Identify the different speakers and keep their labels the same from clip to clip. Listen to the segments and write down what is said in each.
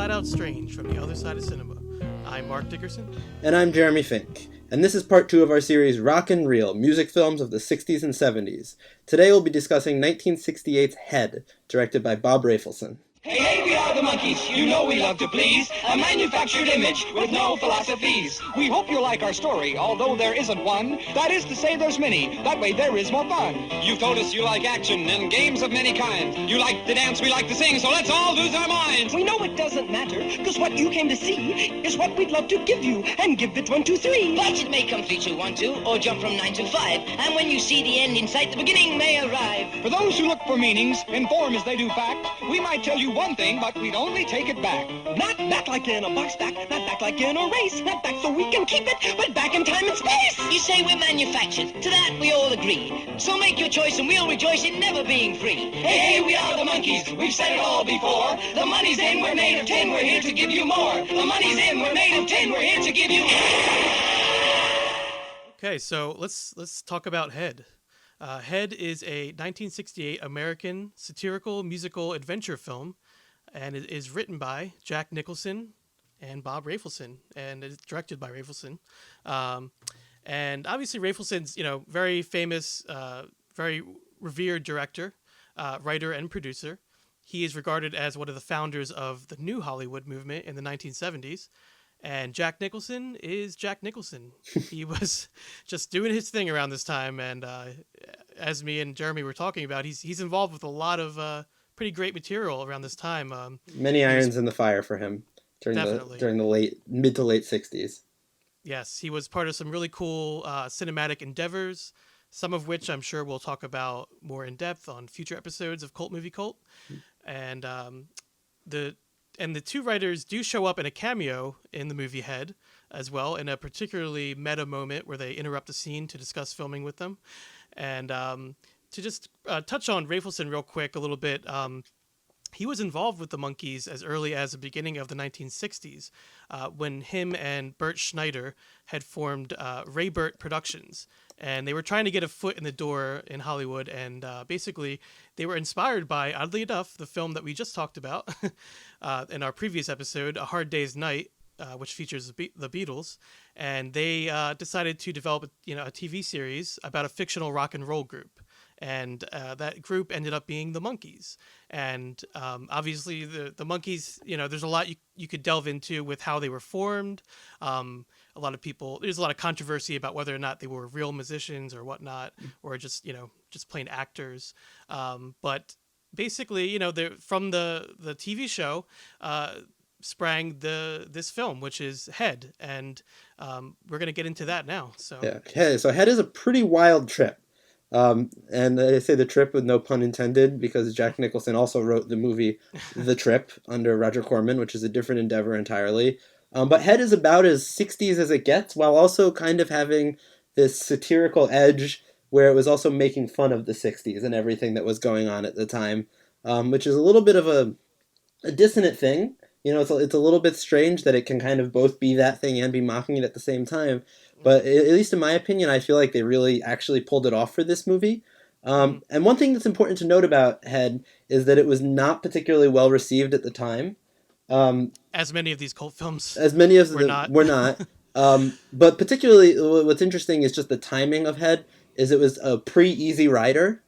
Speaker 1: flat out strange from the other side of cinema. I'm Mark Dickerson.
Speaker 2: And I'm Jeremy Fink. And this is part 2 of our series Rock and Reel, music films of the 60s and 70s. Today we'll be discussing 1968's Head, directed by Bob Rafelson.
Speaker 3: Hey, hey, we are the Monkees. You know we love to please. A manufactured image with no philosophies. We hope you like our story, although there isn't one. That is to say, there's many. That way there is more fun. You've told us you like action and games of many kinds. You like to dance, we like to sing, so let's all lose our minds.
Speaker 4: We know it doesn't matter, because what you came to see is what we'd love to give you, and give it 1, 2, 3.
Speaker 5: But it may come 3, 2, 1, 2, or jump from 9 to 5. And when you see the end in sight, the beginning may arrive.
Speaker 3: For those who look for meanings, in form as they do fact, we might tell you one thing, but we'd only take it back.
Speaker 4: Not back like in a box back, not back like in a race, not back so we can keep it, but back in time and space.
Speaker 5: You say we're manufactured, to that we all agree. So make your choice and we'll rejoice in never being free.
Speaker 3: Hey, hey, we are the Monkees. We've said it all before. The money's in, we're made of tin, we're here to give you more. The money's in, we're made of tin, we're here to give you
Speaker 1: Okay, so let's talk about Head. Head is a 1968 American satirical musical adventure film, and it is written by Jack Nicholson and Bob Rafelson, and it's directed by Rafelson. And obviously Rafelson's, very famous, very revered director, writer, and producer. He is regarded as one of the founders of the New Hollywood movement in the 1970s. And Jack Nicholson is Jack Nicholson. He was just doing his thing around this time, and as me and Jeremy were talking about, he's involved with a lot of pretty great material around this time.
Speaker 2: Many irons in the fire for him during the mid to late 60s.
Speaker 1: Yes, he was part of some really cool cinematic endeavors, some of which I'm sure we'll talk about more in depth on future episodes of Cult Movie Cult. And the two writers do show up in a cameo in the movie Head as well, in a particularly meta moment where they interrupt the scene to discuss filming with them. And to just touch on Rafelson real quick a little bit, he was involved with the Monkees as early as the beginning of the 1960s, when him and Bert Schneider had formed Ray Burt Productions. And they were trying to get a foot in the door in Hollywood, and basically they were inspired by, oddly enough, the film that we just talked about in our previous episode, A Hard Day's Night, which features the Beatles. And they decided to develop a TV series about a fictional rock and roll group. And that group ended up being the Monkees. And obviously the Monkees, there's a lot you could delve into with how they were formed. There's a lot of controversy about whether or not they were real musicians or whatnot, or just plain actors. But basically, from the TV show sprang this film, which is Head. And we're going to get into that now. So
Speaker 2: yeah. So Head is a pretty wild trip. And I say the trip with no pun intended, because Jack Nicholson also wrote the movie The Trip under Roger Corman, which is a different endeavor entirely. But Head is about as 60s as it gets, while also kind of having this satirical edge where it was also making fun of the 60s and everything that was going on at the time, which is a little bit of a dissonant thing. It's a little bit strange that it can kind of both be that thing and be mocking it at the same time. But at least in my opinion, I feel like they really actually pulled it off for this movie. And one thing that's important to note about Head is that it was not particularly well received at the time.
Speaker 1: As many of these cult films
Speaker 2: were not. But particularly what's interesting is just the timing of Head, is it was a pre-Easy Rider.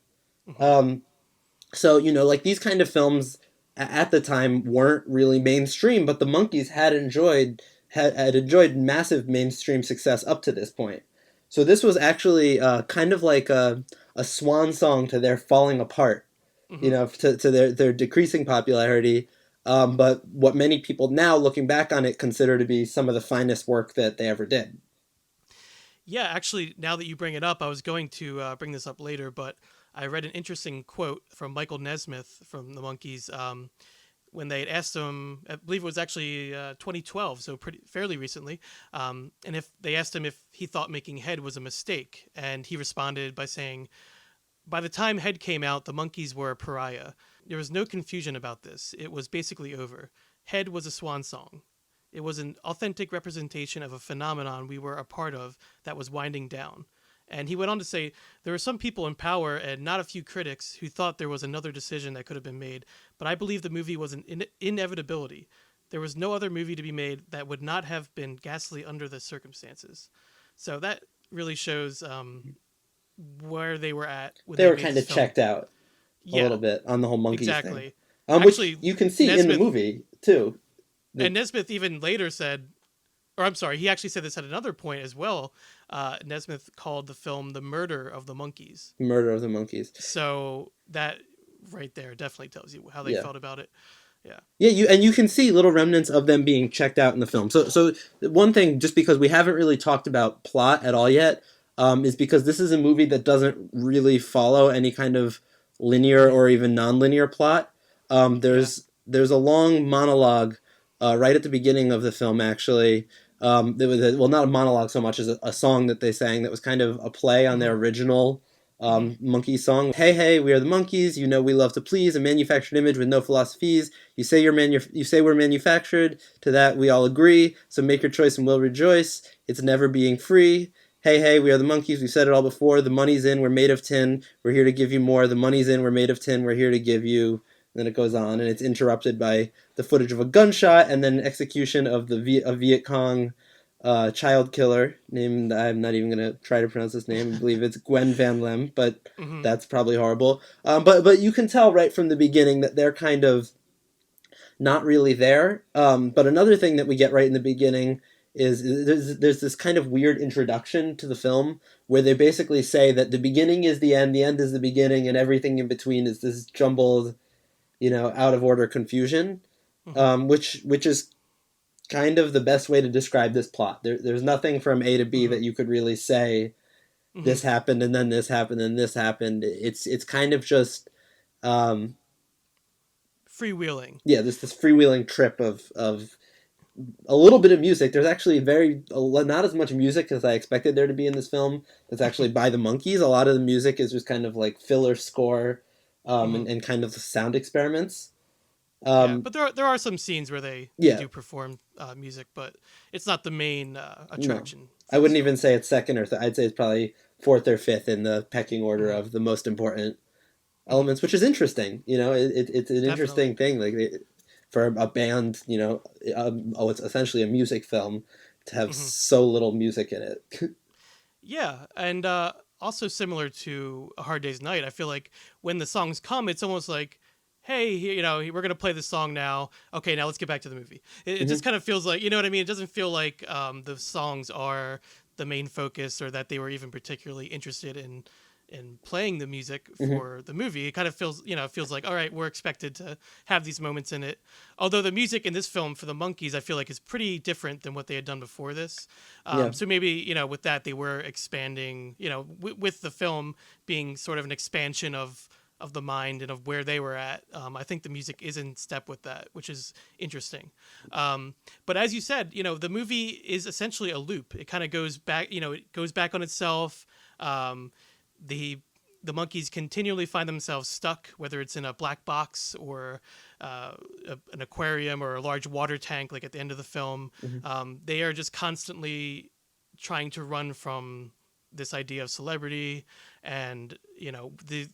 Speaker 2: So, like these kind of films at the time weren't really mainstream, but the Monkees had enjoyed massive mainstream success up to this point. So this was actually kind of like a swan song to their falling apart, to their decreasing popularity. But what many people now, looking back on it, consider to be some of the finest work that they ever did.
Speaker 1: Yeah, actually, now that you bring it up, I was going to bring this up later, but I read an interesting quote from Michael Nesmith from the Monkees when they had asked him, I believe it was actually 2012, so fairly recently, and if they asked him if he thought making Head was a mistake, and he responded by saying, "By the time Head came out, the Monkees were a pariah. There was no confusion about this. It was basically over. Head was a swan song. It was an authentic representation of a phenomenon we were a part of that was winding down." And he went on to say, "There were some people in power and not a few critics who thought there was another decision that could have been made, but I believe the movie was an inevitability. there was no other movie to be made that would not have been ghastly under the circumstances. So that really shows where they were at when
Speaker 2: They
Speaker 1: they
Speaker 2: were
Speaker 1: made
Speaker 2: kind
Speaker 1: this
Speaker 2: of
Speaker 1: film.
Speaker 2: checked out a
Speaker 1: Yeah,
Speaker 2: little bit on the whole Monkees thing,
Speaker 1: exactly.
Speaker 2: which
Speaker 1: Actually,
Speaker 2: you can see in the
Speaker 1: Nesmith
Speaker 2: movie too.
Speaker 1: and Nesmith even later said, or I'm sorry, he actually said this at another point as well. Nesmith called the film "The Murder of the Monkees."
Speaker 2: Murder of the Monkees.
Speaker 1: So that right there definitely tells you how they
Speaker 2: Yeah.
Speaker 1: felt about it. Yeah.
Speaker 2: Yeah, you can see little remnants of them being checked out in the film. So one thing, just because we haven't really talked about plot at all yet, is because this is a movie that doesn't really follow any kind of linear or even non-linear plot. There's a long monologue right at the beginning of the film, actually. There was well, not a monologue so much as a song that they sang that was kind of a play on their original monkey song. Hey, hey, we are the Monkees. You know we love to please. A manufactured image with no philosophies. You say you say we're manufactured. To that we all agree. So make your choice and we'll rejoice. It's never being free. Hey, hey, we are the Monkees. We've said it all before. The money's in. We're made of tin. We're here to give you more. The money's in. We're made of tin. We're here to give you. And then it goes on, and it's interrupted by the footage of a gunshot and then execution of a Viet Cong child killer named, I'm not even going to try to pronounce his name. I believe it's Gwen Van Lem, but that's probably horrible. But you can tell right from the beginning that they're kind of not really there. But another thing that we get right in the beginning is there's this kind of weird introduction to the film where they basically say that the beginning is the end is the beginning, and everything in between is this jumbled, out of order confusion, which is kind of the best way to describe this plot. There's nothing from A to B that you could really say this happened and then this happened and this happened. It's kind of just
Speaker 1: Freewheeling.
Speaker 2: yeah, this freewheeling trip of a little bit of music. There's actually not as much music as I expected there to be in this film. That's actually by the Monkees. A lot of the music is just kind of like filler score and kind of sound experiments.
Speaker 1: Yeah, but there are some scenes where they do perform music, but it's not the main attraction.
Speaker 2: No. I wouldn't even say it's second or third. I'd say it's probably fourth or fifth in the pecking order of the most important elements, which is interesting. It's an interesting thing. Like for a band, it's essentially a music film to have so little music in it.
Speaker 1: Yeah, and also similar to A Hard Day's Night, I feel like when the songs come, it's almost like, hey, we're going to play this song now. Okay, now let's get back to the movie. It just kind of feels like, you know what I mean? It doesn't feel like the songs are the main focus or that they were even particularly interested in playing the music for the movie. It kind of feels, feels like, all right, we're expected to have these moments in it. Although the music in this film for the Monkees, I feel like is pretty different than what they had done before this. So maybe, with that, they were expanding, with the film being sort of an expansion of the mind and of where they were at. I think the music is in step with that, which is interesting. But as you said, the movie is essentially a loop. It kind of goes back, it goes back on itself. The Monkees continually find themselves stuck, whether it's in a black box or an aquarium or a large water tank, like at the end of the film. They are just constantly trying to run from this idea of celebrity, and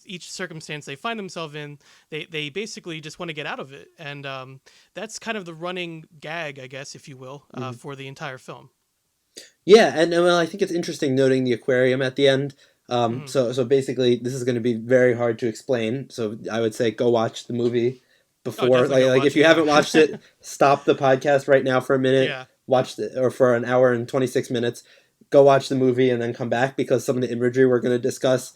Speaker 1: each circumstance they find themselves in, they basically just want to get out of it, and that's kind of the running gag, I guess, if you will, for the entire film.
Speaker 2: Yeah, and well, I think it's interesting noting the aquarium at the end. So basically, this is going to be very hard to explain. So I would say go watch the movie before, if you haven't watched it, stop the podcast right now for a minute, watch it, or for an hour and 26 minutes, go watch the movie and then come back, because some of the imagery we're going to discuss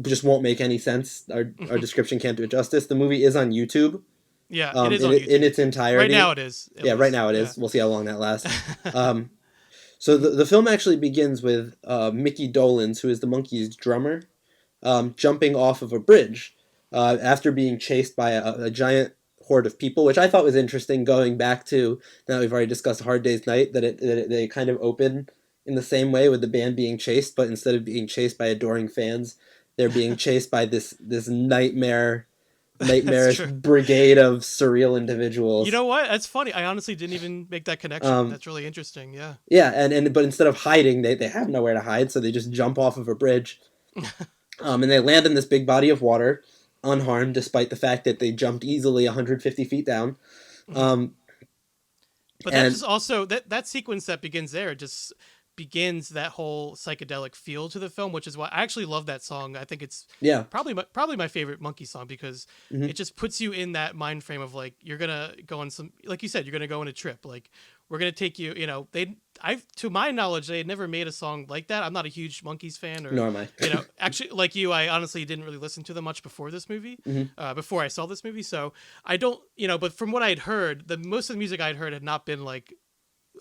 Speaker 2: just won't make any sense. Our description can't do it justice. The movie is on YouTube.
Speaker 1: Yeah, it is on YouTube.
Speaker 2: In its entirety.
Speaker 1: Right now it is.
Speaker 2: Right now it is. We'll see how long that lasts. So the film actually begins with Mickey Dolenz, who is the Monkees' drummer, jumping off of a bridge after being chased by a giant horde of people, which I thought was interesting, going back to, now we've already discussed Hard Day's Night, that they kind of open in the same way, with the band being chased, but instead of being chased by adoring fans, they're being chased by this nightmarish brigade of surreal individuals.
Speaker 1: You know what? That's funny. I honestly didn't even make that connection. That's really interesting. Yeah.
Speaker 2: Yeah, but instead of hiding, they have nowhere to hide, so they just jump off of a bridge, and they land in this big body of water, unharmed, despite the fact that they jumped easily 150 feet down.
Speaker 1: But that
Speaker 2: And
Speaker 1: just also that sequence that begins there just begins that whole psychedelic feel to the film, which is why I actually love that song. I think it's
Speaker 2: yeah,
Speaker 1: probably my favorite Monkey song because
Speaker 2: hmm
Speaker 1: it just puts you in that mind frame of like you're gonna go on some, like you said, you're gonna go on a trip. Like we're gonna take you. You know, I to my knowledge they had never made a song like that. I'm not a huge Monkees fan, or
Speaker 2: nor am I.
Speaker 1: actually like you, I honestly didn't really listen to them much before this movie,
Speaker 2: hmm
Speaker 1: before I saw this movie. So I don't, but from what I'd heard, the most of the music I'd heard had not been like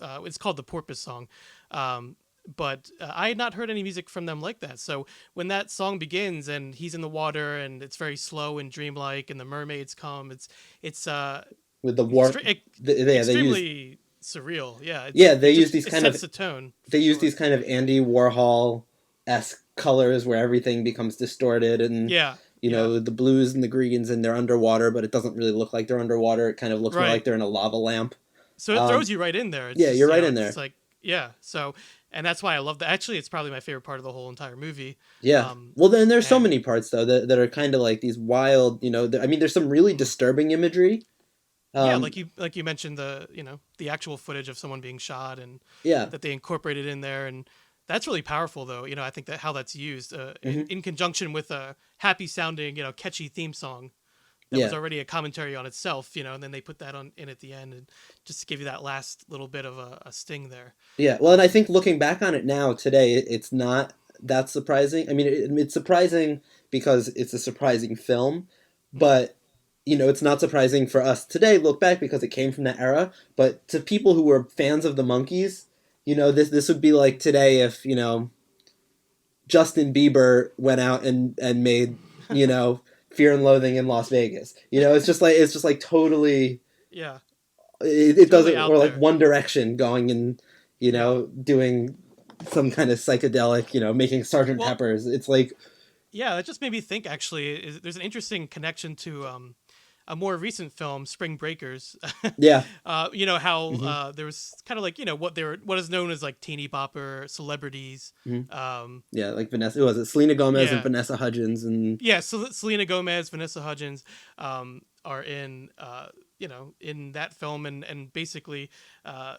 Speaker 1: it's called the Porpoise song. Um, but I had not heard any music from them like that. So when that song begins and he's in the water and it's very slow and dreamlike and the mermaids come, it's
Speaker 2: With the warp, they use
Speaker 1: extremely surreal. Yeah,
Speaker 2: they use these
Speaker 1: it
Speaker 2: kind of
Speaker 1: sets the tone
Speaker 2: they
Speaker 1: for
Speaker 2: use
Speaker 1: sure.
Speaker 2: these kind of Andy Warhol esque colors where everything becomes distorted, and
Speaker 1: Yeah, yeah,
Speaker 2: the blues and the greens, and they're underwater, but it doesn't really look like they're underwater. It kind of looks more like
Speaker 1: right.
Speaker 2: they're in a lava lamp.
Speaker 1: So it
Speaker 2: Um,
Speaker 1: throws you right in there. It's
Speaker 2: yeah,
Speaker 1: just
Speaker 2: you're right in
Speaker 1: it's
Speaker 2: there.
Speaker 1: like yeah. So and that's why I love that. Actually, it's probably my favorite part of the whole entire movie.
Speaker 2: Yeah.
Speaker 1: Um,
Speaker 2: Well, then there's so
Speaker 1: and
Speaker 2: many parts though that are kind of like these wild. I mean, there's some really disturbing imagery.
Speaker 1: yeah,
Speaker 2: Um,
Speaker 1: like you mentioned the the actual footage of someone being shot and
Speaker 2: yeah.
Speaker 1: that they incorporated in there, and that's really powerful though. I think that how that's used
Speaker 2: hmm
Speaker 1: in conjunction with a happy sounding catchy theme song that was
Speaker 2: Yeah.
Speaker 1: already a commentary on itself, and then they put that on in at the end and just to give you that last little bit of a sting there.
Speaker 2: Yeah. Well, and I
Speaker 1: Um,
Speaker 2: think looking back on it now today, it's not that surprising. I mean, it's surprising because it's a surprising film,
Speaker 1: mhm.
Speaker 2: but it's not surprising for us today. Look back because it came from that era. But to people who were fans of the Monkees, this would be like today if Justin Bieber went out and made Fear and Loathing in Las Vegas. It's just like totally
Speaker 1: Yeah,
Speaker 2: it
Speaker 1: totally
Speaker 2: doesn't,
Speaker 1: out
Speaker 2: or like
Speaker 1: there.
Speaker 2: One Direction going and
Speaker 1: Yeah.
Speaker 2: doing some kind of psychedelic, making Sergeant
Speaker 1: Well,
Speaker 2: Pepper's. It's like
Speaker 1: yeah, that just made me think. Actually, there's an interesting connection to a more recent film, Spring Breakers.
Speaker 2: yeah,
Speaker 1: How
Speaker 2: hmm
Speaker 1: there was kind of like what is known as like teeny bopper celebrities.
Speaker 2: hmm
Speaker 1: Um,
Speaker 2: yeah, like Vanessa. Who was it? Selena Gomez and
Speaker 1: yeah,
Speaker 2: Vanessa Hudgens and
Speaker 1: yeah. So Selena Gomez, Vanessa Hudgens, are in in that film, and basically,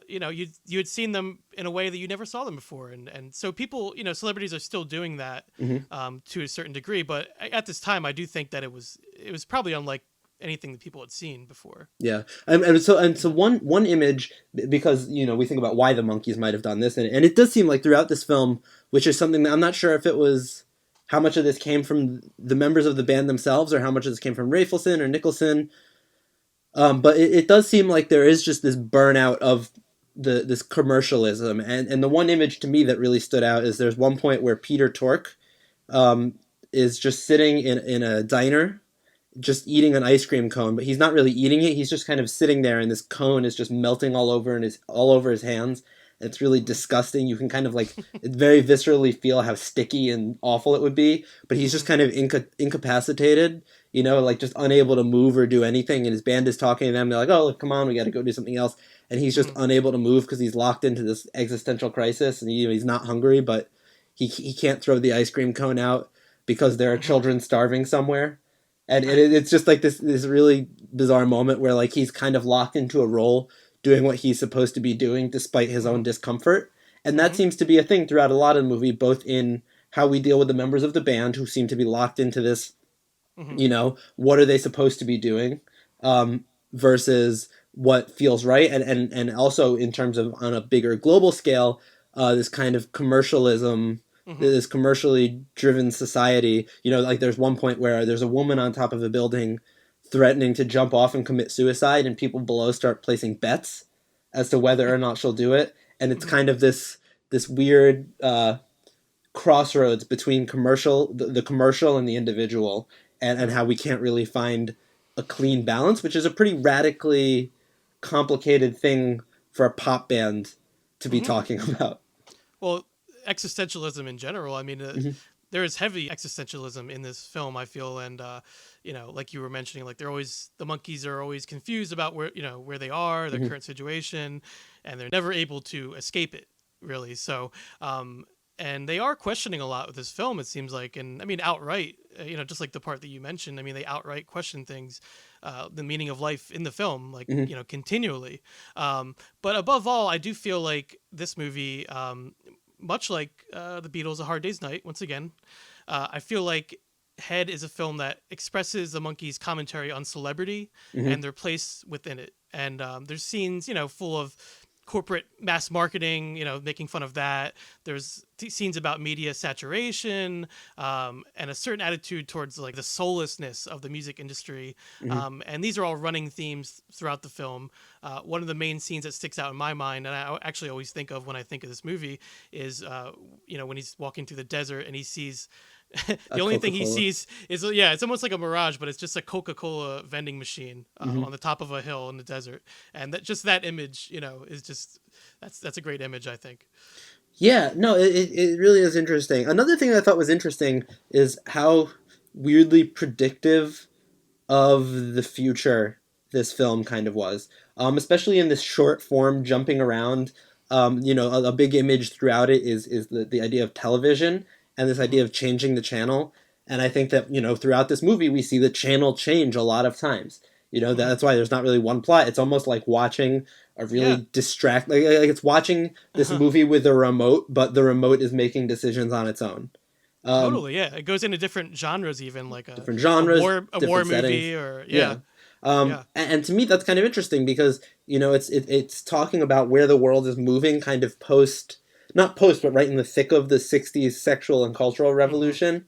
Speaker 1: you had seen them in a way that you never saw them before, and so people, celebrities are still doing that
Speaker 2: hmm
Speaker 1: to a certain degree, but at this time, I do think that it was probably unlike anything that people had seen before.
Speaker 2: yeah, and so one image, because we think about why the Monkees might have done this, and it does seem like throughout this film, which is something that I'm not sure if it was how much of this came from the members of the band themselves or how much of this came from Rafelson or Nicholson. But it does seem like there is just this burnout of this commercialism, and the one image to me that really stood out is there's one point where Peter Tork um, is just sitting in a diner, just eating an ice cream cone, but he's not really eating it. He's just kind of sitting there, and this cone is just melting all over his hands. It's really disgusting. You can kind of like very viscerally feel how sticky and awful it would be. But he's just
Speaker 1: Hmm.
Speaker 2: kind of incapacitated, like just unable to move or do anything. And his band is talking to them. They're like, "Oh, look, come on, we got to go do something else." And he's just
Speaker 1: Hmm.
Speaker 2: unable to move because he's locked into this existential crisis. And he's not hungry, but he can't throw the ice cream cone out because there are
Speaker 1: Hmm.
Speaker 2: children starving somewhere. And it's just like this really bizarre moment where like he's kind of locked into a role doing what he's supposed to be doing despite his own
Speaker 1: Hmm.
Speaker 2: discomfort. And that
Speaker 1: Hmm.
Speaker 2: seems to be a thing throughout a lot of the movie, both in how we deal with the members of the band who seem to be locked into this,
Speaker 1: Hmm.
Speaker 2: what are they supposed to be doing, versus what feels right. And also in terms of on a bigger global scale, this kind of commercialism,
Speaker 1: Hmm.
Speaker 2: this commercially driven society. Like there's one point where there's a woman on top of a building threatening to jump off and commit suicide, and people below start placing bets as to whether or not she'll do it. And it's
Speaker 1: Hmm.
Speaker 2: kind of this weird crossroads between the commercial and the individual, and
Speaker 1: Right.
Speaker 2: how we can't really find a clean balance, which is a pretty radically complicated thing for a pop band to be
Speaker 1: Hmm.
Speaker 2: talking about.
Speaker 1: Well, existentialism in general. I mean,
Speaker 2: hmm
Speaker 1: there is heavy existentialism in this film. I feel, and like you were mentioning, like the monkeys are always confused about where they are, their
Speaker 2: hmm
Speaker 1: current situation, and they're never able to escape it. Really, so and they are questioning a lot with this film. It seems like, and I mean outright, just like the part that you mentioned. I mean, they outright question things, the meaning of life in the film, like
Speaker 2: Mhm.
Speaker 1: continually. But above all, I do feel like this movie, much like the Beatles' A Hard Day's Night, once again, I feel like Head is a film that expresses the Monkees' commentary on celebrity
Speaker 2: Mhm.
Speaker 1: and their place within it. And there's scenes, full of corporate mass marketing, making fun of that. There's scenes about media saturation, and a certain attitude towards like the soullessness of the music industry.
Speaker 2: Mhm.
Speaker 1: And these are all running themes throughout the film. One of the main scenes that sticks out in my mind, and I actually always think of when I think of this movie, is when he's walking through the desert and he sees
Speaker 2: A
Speaker 1: the only thing he
Speaker 2: Coca-Cola.
Speaker 1: sees is, yeah, it's almost like a mirage, but it's just a Coca-Cola vending machine
Speaker 2: Mhm.
Speaker 1: on the top of a hill in the desert, and that image, is just that's a great image, I think.
Speaker 2: Yeah, no, it really is interesting. Another thing I thought was interesting is how weirdly predictive of the future this film kind of was, especially in this short form jumping around. A big image throughout it is the idea of television and this
Speaker 1: Hmm.
Speaker 2: idea of changing the channel. And I think that throughout this movie we see the channel change a lot of times.
Speaker 1: Hmm.
Speaker 2: That's why there's not really one plot. It's almost like watching a
Speaker 1: Yeah.
Speaker 2: really like it's watching this
Speaker 1: Uh-huh.
Speaker 2: movie with a remote, but the remote is making decisions on its own. Um,
Speaker 1: Totally, yeah. It goes into different genres, even like a
Speaker 2: Different
Speaker 1: a
Speaker 2: genres,
Speaker 1: war a war
Speaker 2: different settings.
Speaker 1: movie, or yeah,
Speaker 2: Yeah.
Speaker 1: yeah.
Speaker 2: And to me, that's kind of interesting because it's talking about where the world is moving, kind of not post, but right in the thick of the '60s sexual and cultural
Speaker 1: Hmm.
Speaker 2: revolution,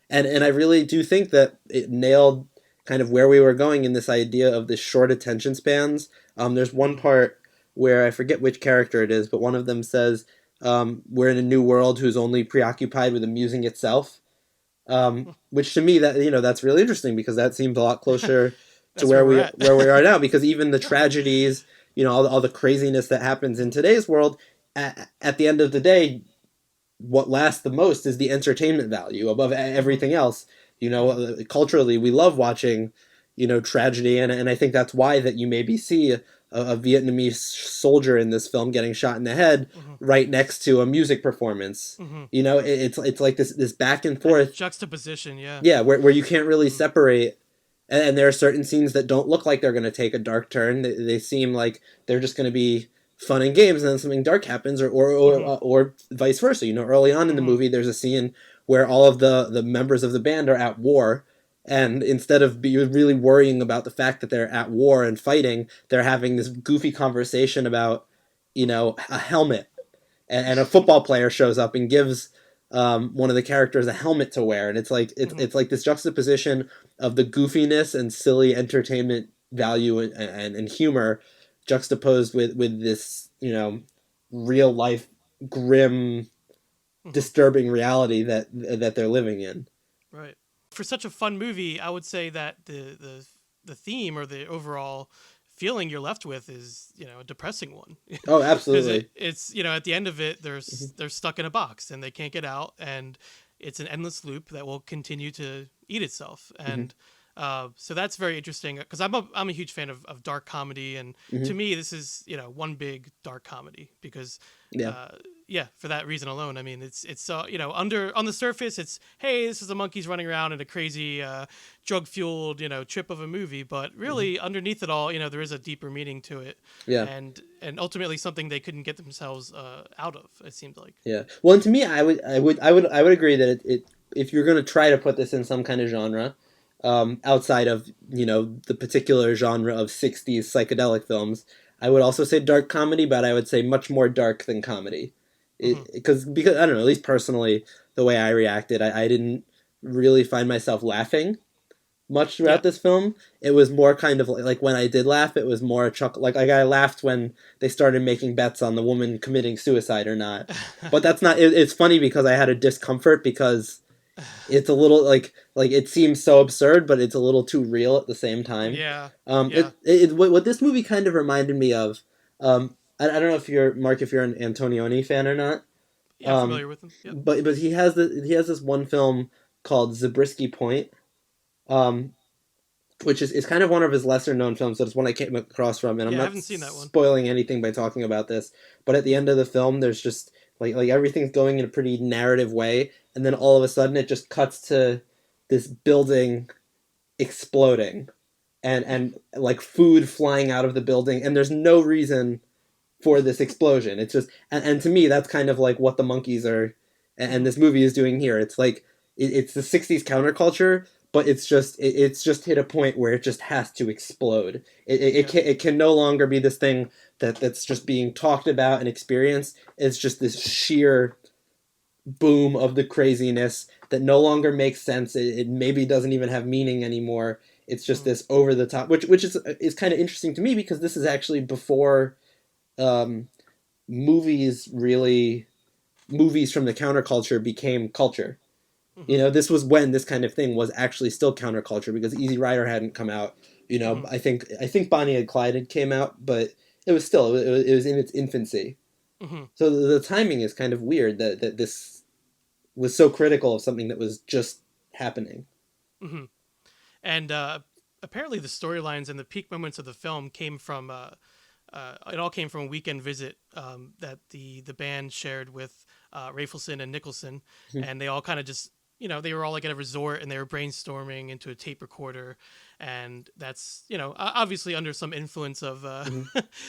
Speaker 2: and I really do think that it nailed kind of where we were going in this idea of the short attention spans. There's one
Speaker 1: Hmm.
Speaker 2: part where I forget which character it is, but one of them says, "We're in a new world who's only preoccupied with amusing itself." Which to me that's really interesting because that seems a lot closer to
Speaker 1: That's where we're at.
Speaker 2: where we are now, because even the tragedies, all the craziness that happens in today's world, at the end of the day, what lasts the most is the entertainment value above
Speaker 1: Hmm.
Speaker 2: everything else.
Speaker 1: Hmm.
Speaker 2: Culturally, we love watching, tragedy, and I think that's why that you maybe see a Vietnamese soldier in this film getting shot in the head
Speaker 1: Hmm.
Speaker 2: right next to a music performance.
Speaker 1: Hmm.
Speaker 2: It's like this back and
Speaker 1: That
Speaker 2: forth.
Speaker 1: juxtaposition, yeah.
Speaker 2: Yeah, where you can't really
Speaker 1: Hmm.
Speaker 2: separate. And there are certain scenes that don't look like they're going to take a dark turn. They seem like they're just going to be fun and games, and then something dark happens,
Speaker 1: Hmm.
Speaker 2: or vice versa. Early on in the
Speaker 1: Hmm.
Speaker 2: movie, there's a scene where all of the members of the band are at war, and instead of really worrying about the fact that they're at war and fighting, they're having this goofy conversation about a helmet, and a football player shows up and gives one of the characters a helmet to wear, and it's like
Speaker 1: Hmm.
Speaker 2: it's like this juxtaposition of the goofiness and silly entertainment value and humor juxtaposed with this real life grim
Speaker 1: Hmm.
Speaker 2: disturbing reality that they're living in.
Speaker 1: Right. For such a fun movie, I would say that the theme or the overall feeling you're left with is a depressing one,
Speaker 2: Oh,
Speaker 1: because
Speaker 2: absolutely.
Speaker 1: it's at the end of it
Speaker 2: Hmm.
Speaker 1: they're stuck in a box and they can't get out, and it's an endless loop that will continue to eat itself.
Speaker 2: Hmm.
Speaker 1: And so that's very interesting because I'm a huge fan of dark comedy, and to
Speaker 2: Hmm.
Speaker 1: me this is one big dark comedy because
Speaker 2: Yeah.
Speaker 1: uh, yeah, for that reason alone. I mean, it's under on the surface, it's, hey, this is the Monkees running around in a crazy drug fueled trip of a movie, but
Speaker 2: Hmm.
Speaker 1: really underneath it all, there is a deeper meaning to it,
Speaker 2: Yeah.
Speaker 1: and ultimately something they couldn't get themselves out of. It seemed like.
Speaker 2: Yeah. Well, and to me, I would agree that if you're going to try to put this in some kind of genre, outside of the particular genre of '60s psychedelic films, I would also say dark comedy, but I would say much more dark than comedy,
Speaker 1: Hmm.
Speaker 2: because I don't know, at least personally, the way I reacted, I didn't really find myself laughing much
Speaker 1: Yeah.
Speaker 2: throughout this film. It was more kind of like when I did laugh, it was more a chuckle. Like I laughed when they started making bets on the woman committing suicide or not. But that's not. It's funny because I had a discomfort because it's a little like it seems so absurd, but it's a little too real at the same time.
Speaker 1: Yeah. Yeah.
Speaker 2: What this movie kind of reminded me of. I don't know if you're an Antonioni fan or not.
Speaker 1: Yeah, I'm
Speaker 2: Um,
Speaker 1: familiar with them. Yep.
Speaker 2: but he has this one film called Zabriskie Point. Um, which is kind of one of his lesser known films. So it's one I came across from, and I'm
Speaker 1: Yeah, I
Speaker 2: not
Speaker 1: haven't seen that one.
Speaker 2: spoiling anything by talking about this. But at the end of the film, there's just Like everything's going in a pretty narrative way, and then all of a sudden it just cuts to this building exploding, and like food flying out of the building, and there's no reason for this explosion. It's just, and to me that's kind of like what the Monkees are, and this movie is doing here. It's like it's the 60s counterculture, but it's just hit a point where it just has to explode. It can no longer be this thing that's just being talked about and experienced. It's just this sheer boom of the craziness that no longer makes sense. It maybe doesn't even have meaning anymore. It's just this over the top, which is kind of interesting to me, because this is actually before um, movies really movies from the counterculture became culture. You know, this was when this kind of thing was actually still counterculture, because Easy Rider hadn't come out. You know, I think Bonnie and Clyde had came out, but it was still it was in its infancy. So the timing is kind of weird that this was so critical of something that was just happening.
Speaker 1: And apparently, the storylines and the peak moments of the film came from it all came from a weekend visit that the band shared with Rafelson and Nicholson, and they all kind of just, they were all like at a resort and they were brainstorming into a tape recorder, and that's, obviously under some influence of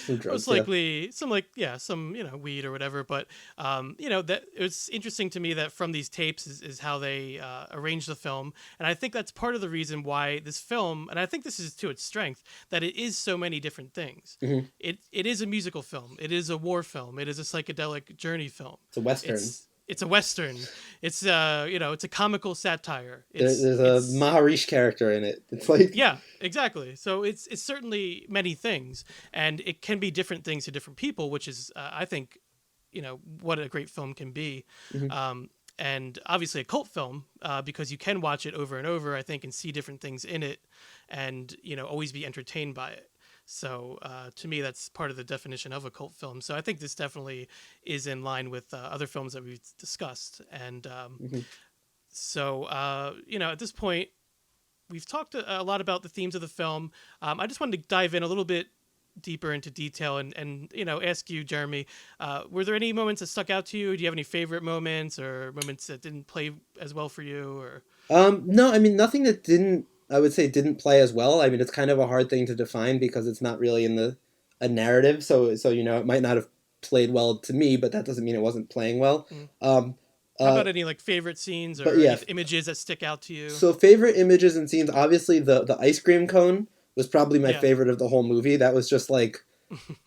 Speaker 2: Some drugs,
Speaker 1: most likely some some weed or whatever, but that it was interesting to me that from these tapes is how they arranged the film, and I think that's part of the reason why this film, and I think this is to its strength, that it is so many different things. It is a musical film, it is a war film, it is a psychedelic journey film,
Speaker 2: It's a western.
Speaker 1: It's a western. It's it's a comical satire.
Speaker 2: There's a Maharishi character in it. It's like,
Speaker 1: yeah, exactly. So it's certainly many things, and it can be different things to different people, which is I think, what a great film can be. And obviously a cult film, because you can watch it over and over, I think, and see different things in it, and always be entertained by it. So to me, that's part of the definition of a cult film. So I think this definitely is in line with other films that we've discussed. And so, at this point, we've talked a lot about the themes of the film. I just wanted to dive in a little bit deeper into detail and ask you, Jeremy, were there any moments that stuck out to you? Do you have any favorite moments or moments that didn't play as well for you? Or
Speaker 2: no, I mean, nothing that I would say didn't play as well. I mean, it's kind of a hard thing to define because it's not really in a narrative. So it might not have played well to me, but that doesn't mean it wasn't playing well.
Speaker 1: How about any like favorite scenes or any images that stick out to you?
Speaker 2: So favorite images and scenes, obviously the ice cream cone was probably my favorite of the whole movie. That was just like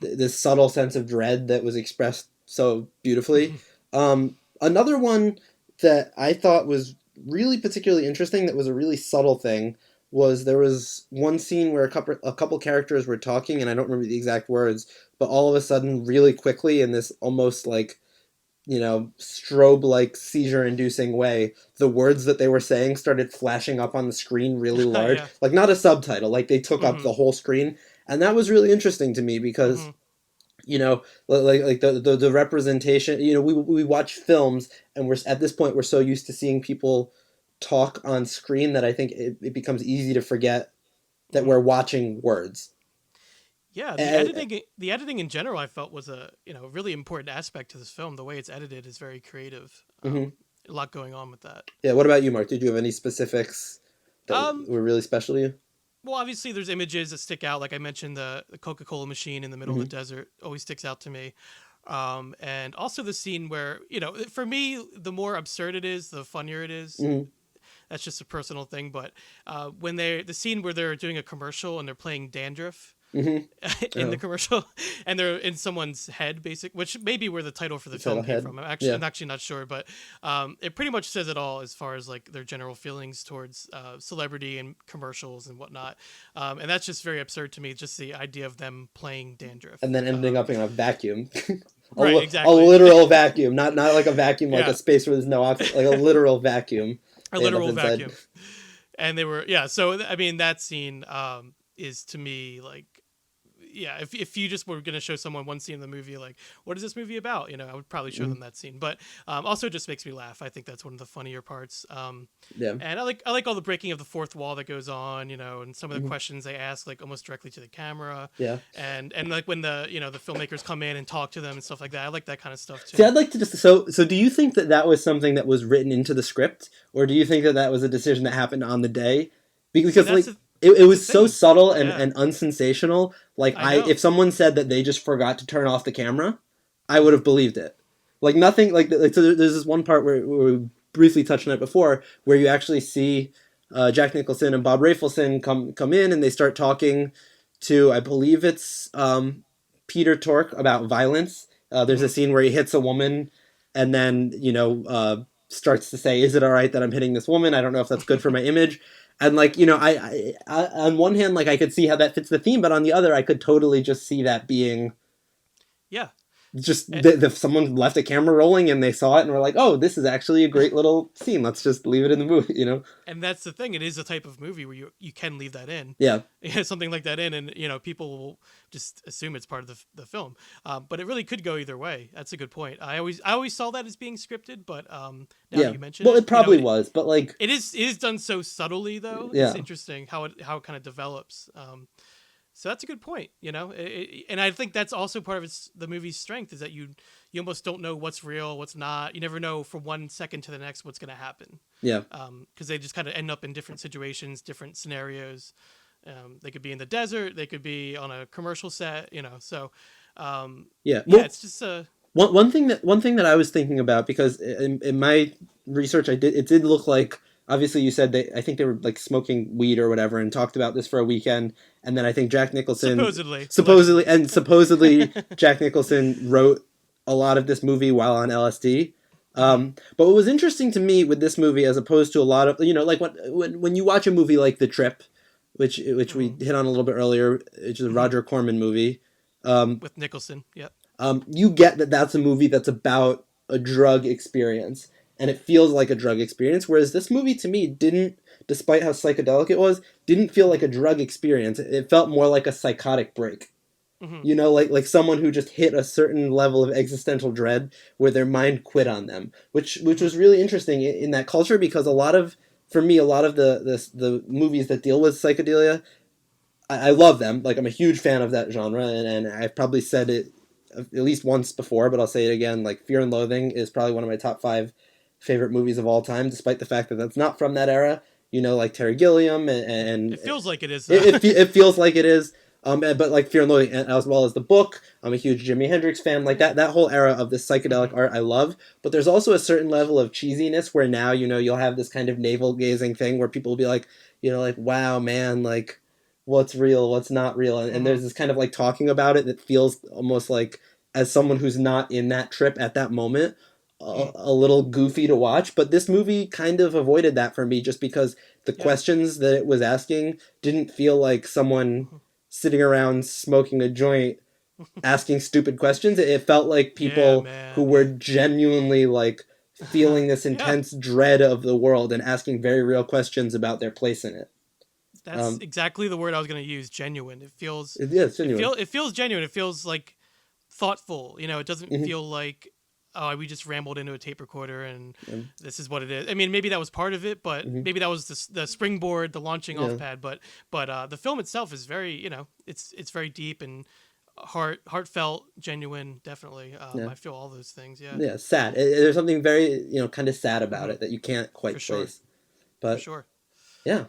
Speaker 2: this subtle sense of dread that was expressed so beautifully. Another one that I thought was really particularly interesting, that was a really subtle thing, was there was one scene where a couple characters were talking, and I don't remember the exact words, but all of a sudden, really quickly, in this almost like, strobe-like seizure-inducing way, the words that they were saying started flashing up on the screen really large. Like, not a subtitle, like they took up the whole screen. And that was really interesting to me because, like the representation, we watch films, and we're at this point, we're so used to seeing people talk on screen that I think it becomes easy to forget that we're watching words.
Speaker 1: Yeah, the editing in general, I felt, was a really important aspect to this film. The way it's edited is very creative. A lot going on with that.
Speaker 2: Yeah. What about you, Mark? Did you have any specifics that were really special to you?
Speaker 1: Well, obviously, there's images that stick out. Like I mentioned, the Coca-Cola machine in the middle of the desert always sticks out to me. And also the scene where, for me, the more absurd it is, the funnier it is. That's just a personal thing. But when the scene where they're doing a commercial and they're playing Dandruff in the commercial, and they're in someone's head, which may be where the title for the film came from. I'm actually not sure, but it pretty much says it all as far as like their general feelings towards celebrity and commercials and whatnot. And that's just very absurd to me, just the idea of them playing Dandruff.
Speaker 2: And then ending up in a vacuum.
Speaker 1: Right, exactly.
Speaker 2: A literal vacuum, not like a vacuum like a space where there's no oxygen, like a literal vacuum.
Speaker 1: A literal vacuum. And they were, so I mean, that scene is to me like, yeah, if you just were going to show someone one scene in the movie, like, what is this movie about? You know, I would probably show them that scene. But also, it just makes me laugh. I think that's one of the funnier parts.
Speaker 2: Yeah.
Speaker 1: And I like all the breaking of the fourth wall that goes on, you know, and some of the
Speaker 2: Mhm.
Speaker 1: questions they ask, like almost directly to the camera.
Speaker 2: Yeah.
Speaker 1: And like when the the filmmakers come in and talk to them and stuff like that. I like that kind of stuff too.
Speaker 2: See, I'd like to just so do you think that that was something that was written into the script, or do you think that that was a decision that happened on the day? Because like it was so
Speaker 1: thing.
Speaker 2: subtle
Speaker 1: Yeah.
Speaker 2: and unsensational. Like
Speaker 1: I know.
Speaker 2: if someone said that they just forgot to turn off the camera, I would have believed it. Like nothing like so there's this one part where we briefly touched on it before, where you actually see Jack Nicholson and Bob Rafelson come in and they start talking to, I believe it's Peter Tork, about violence. There's a scene where he hits a woman and then starts to say, "Is it all right that I'm hitting this woman? I don't know if that's good for my image." And like I on one hand, like I could see how that fits the theme, but on the other, I could totally just see that being
Speaker 1: Yeah.
Speaker 2: just someone left a camera rolling and they saw it and were like, "Oh, this is actually a great little scene. Let's just leave it in the movie," you know?
Speaker 1: And that's the thing. It is a type of movie where you can leave that in.
Speaker 2: Yeah.
Speaker 1: Something like that in, and people will just assume it's part of the film. But it really could go either way. That's a good point. I always saw that as being scripted, but now that you mentioned
Speaker 2: well,
Speaker 1: it,
Speaker 2: it probably was, but like
Speaker 1: it is done so subtly though.
Speaker 2: Yeah.
Speaker 1: It's interesting how it kind of develops. So that's a good point, and I think that's also part of the movie's strength is that you almost don't know what's real, what's not. You never know from one second to the next what's going to happen.
Speaker 2: Yeah.
Speaker 1: Because they just kind of end up in different situations, different scenarios. They could be in the desert, they could be on a commercial set, So,
Speaker 2: yeah,
Speaker 1: it's just
Speaker 2: one thing that I was thinking about, because in my research it did look like, obviously you said I think they were like smoking weed or whatever and talked about this for a weekend, and then I think Jack Nicholson supposedly Jack Nicholson wrote a lot of this movie while on LSD. But what was interesting to me with this movie, as opposed to a lot of like when you watch a movie like The Trip, which we hit on a little bit earlier, which is a Roger Corman movie,
Speaker 1: with Nicholson, yep.
Speaker 2: You get that that's a movie that's about a drug experience, and it feels like a drug experience, whereas this movie to me didn't, despite how psychedelic it was, didn't feel like a drug experience. It felt more like a psychotic break. Like someone who just hit a certain level of existential dread where their mind quit on them, which was really interesting in that culture, because for me a lot of the movies that deal with psychedelia, I love them. Like I'm a huge fan of that genre, and I've probably said it at least once before, but I'll say it again. Like Fear and Loathing is probably one of my top 5 favorite movies of all time, despite the fact that that's not from that era. Like Terry Gilliam and
Speaker 1: it feels like it is.
Speaker 2: It feels like it is. But like Fear and Loathing, as well as the book, I'm a huge Jimi Hendrix fan. Like that whole era of this psychedelic art, I love. But there's also a certain level of cheesiness where now you'll have this kind of navel gazing thing where people will be like, like, wow, man, like what's real, what's not real, and there's this kind of like talking about it that feels almost like, as someone who's not in that trip at that moment, a little goofy to watch. But this movie kind of avoided that for me, just because the questions that it was asking didn't feel like someone sitting around smoking a joint asking stupid questions. It felt like people who were genuinely like feeling this intense dread of the world and asking very real questions about their place in it.
Speaker 1: That's exactly the word I was going to use. Genuine. It feels.
Speaker 2: It's genuine.
Speaker 1: It feels genuine. It feels like thoughtful. It doesn't feel like, oh, we just rambled into a tape recorder and this is what it is. I mean, maybe that was part of it, but maybe that was the springboard, the launching off pad. But the film itself is very, it's very deep and heartfelt, genuine. Definitely, I feel all those things. Yeah.
Speaker 2: Yeah, sad. There's something very, kind of sad about it that you can't quite place. But
Speaker 1: for sure.
Speaker 2: Yeah.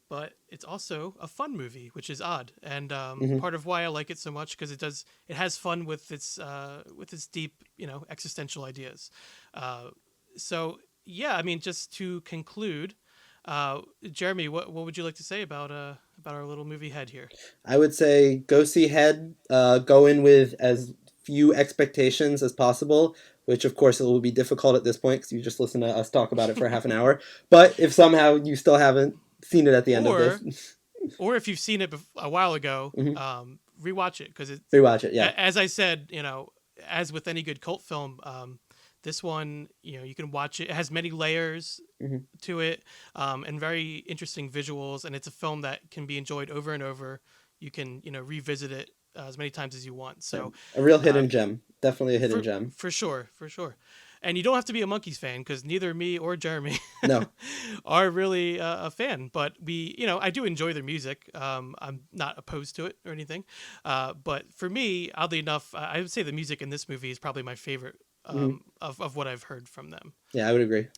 Speaker 1: But it's also a fun movie, which is odd, and part of why I like it so much, because it has fun with its deep, existential ideas. So yeah, I mean, just to conclude, Jeremy, what would you like to say about our little movie Head here?
Speaker 2: I would say go see Head. Go in with as few expectations as possible, which of course it will be difficult at this point because you just listen to us talk about it for half an hour. But if somehow you still haven't seen it at the end of this,
Speaker 1: or if you've seen it a while ago, rewatch it, because
Speaker 2: rewatch it. Yeah,
Speaker 1: as I said, as with any good cult film, this one, you can watch it. It has many layers to it, and very interesting visuals, and it's a film that can be enjoyed over and over. you can revisit it as many times as you want. So
Speaker 2: a real hidden gem, definitely a hidden gem.
Speaker 1: For sure. And you don't have to be a Monkees fan, because neither me or Jeremy
Speaker 2: No.
Speaker 1: are really a fan. But I do enjoy their music. I'm not opposed to it or anything. But for me, oddly enough, I would say the music in this movie is probably my favorite of what I've heard from them.
Speaker 2: Yeah, I would agree.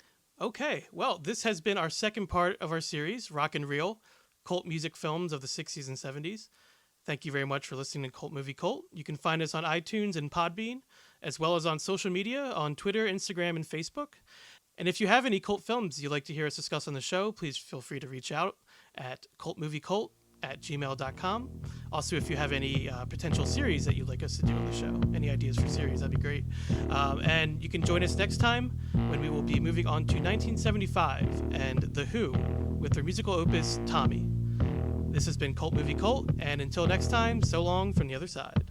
Speaker 1: Okay, well, this has been our second part of our series, Rock and Reel, cult music films of the 60s and 70s. Thank you very much for listening to Cult Movie Cult. You can find us on iTunes and Podbean, as well as on social media on Twitter, Instagram, and Facebook. And if you have any cult films you'd like to hear us discuss on the show, please feel free to reach out at cultmoviecult@gmail.com. Also, if you have any potential series that you'd like us to do on the show, any ideas for series, that'd be great. And you can join us next time when we will be moving on to 1975 and The Who with their musical opus, Tommy. This has been Cult Movie Cult, and until next time, so long from the other side.